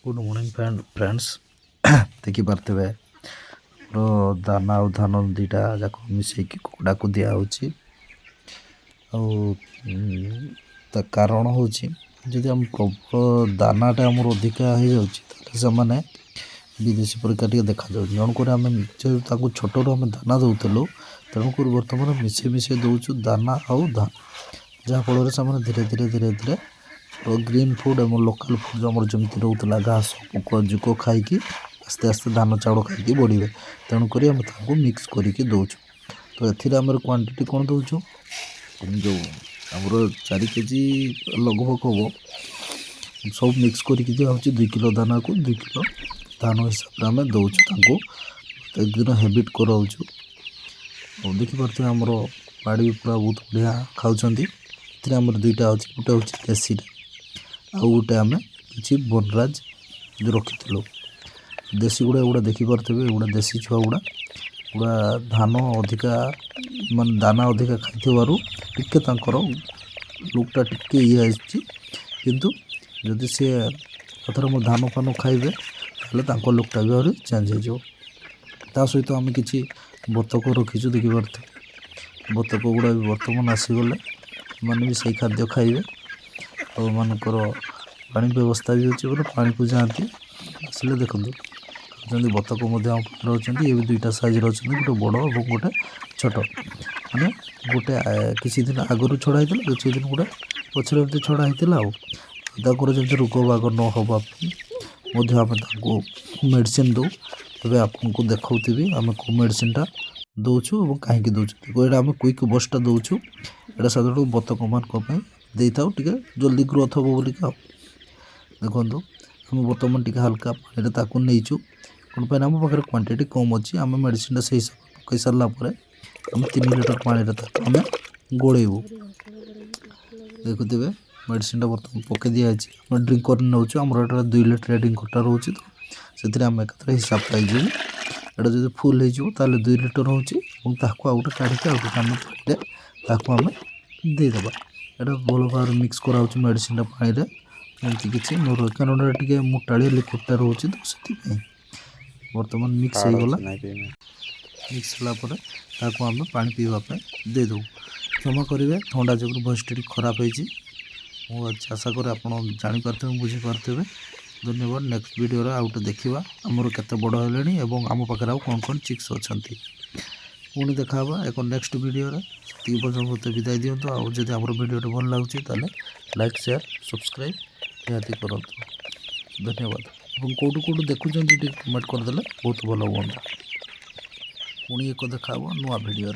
Good morning friends देखिपे दाना और धान दुईटा जाक मिसेक कुकुड़ा को दिया कारण हूँ जदि आम प्रबल दानाटा आम अधिका हो जाने विदेशी परीक्षा टे देखा जनक आम छोटू आम दाना दौलू तेणुक बर्तमान मिसे मिसे दौचु दाना आउ धान जहाँफल से धीरे धीरे धीरे धीरे ग्रीन फुड और लोकल फुड जो आम जमी रोला घास पुक जुक खाई आस्ते आस्ते धान चाउल खाई बढ़े तेणुक आम मिक्स करके दौचु। तो ये आम क्वांटिटी कौन दौचु जो आमर 4 केजी लगभग हम सब मिक्स करके दिया 2 किलो दाना को 2 किलो धान हिसाब से आम दौचु एक दिन हैबिट कराऊँ। देखिपे आमर बाड़ी पूरा बहुत बढ़िया खाऊँ आमर दुईटा अच्छे गोटे हूँ देसी आउ गोटे आम कि बनराज रखी देसी गुड़ा गुड़ा देखिपे गुड़ा देसी छुआ गुड़ा गुड़ा धान अधिका मान दाना अधिका खाई टिके लुकटा टिके ये किंतु जदि सी अथर मो धान फान खाइबे ताले लुकटा भी आहरी चेंज हो सहित आम कि बतक रखीचु देखिपे बतक गुड़ा भी बर्तमान आसीगले मैंने भी सही खाद्य खाइबे और मानकर पानी व्यवस्था भी अच्छे बोले पानी को जाती आसिले देखो बतक रोचे ये भी 2टा साइज रोचे गोटे बड़ और गोटे छोट मैंने गोटे किसी दिन आगु छड़ा होता किसी दिन गोटे पचर एमती छड़ा होता जमी रोग बाग न हवाई मेडिसिन दो तबे आपको देखी आम कौ मेडिसिनटा दौचु और कहीं दौचु ये आम क्विक बसटा दौचु यहाँ साधारण बतक मान दे था जल्दी ग्रोथ हम बोलिक देखो आम बर्तमान टी हल्का पानी नहींचु कौन पर आम पाखे क्वांटिटी कम अच्छी आम मेडिसिन से हिसाब पकई सारापर आम 3 लिटर पानी आम गोड़ेबू देखुवे मेडिसिन बर्तमान पकई दिखाई आम ड्रिंकर नौचु आम 2 लिटर ड्रिंकरटा रोचे तो से आम एक हिसाब पाइबू यहाँ जो फुल हो 2 लिटर हो गोटे काढ़ी आम पानी आम देदेबा यहाँ भल भाव मिक्स कराऊँ मेडिसिन पानी एमती किसी मोर कारण टे मोटाड़ी लिक्विडटा रोचे तो से बर्तमान मिक्स होगला मिक्स होगापर आम पा पीवाई देदे क्षमा करेंगे थंडा जो भॉइस टी खराब हो आशा करें आप जापारे बुझीपारे धन्यवाद। नेक्स्ट वीडियो आउट देखा आमर केते बड़ है आम पाखे आउ कौन कौन चिक्स अच्छा पुणी देखा एक नेक्स्ट वीडियो मत विदाय दिंतु आदि आम वीडियो भल लगे लाइक शेयर सब्सक्राइब निहाती करूँ धन्यवाद और कौटू कौटू देखुं कमेंट करदे बहुत भल हाँ पुणी एक देखा नुआ वीडियो।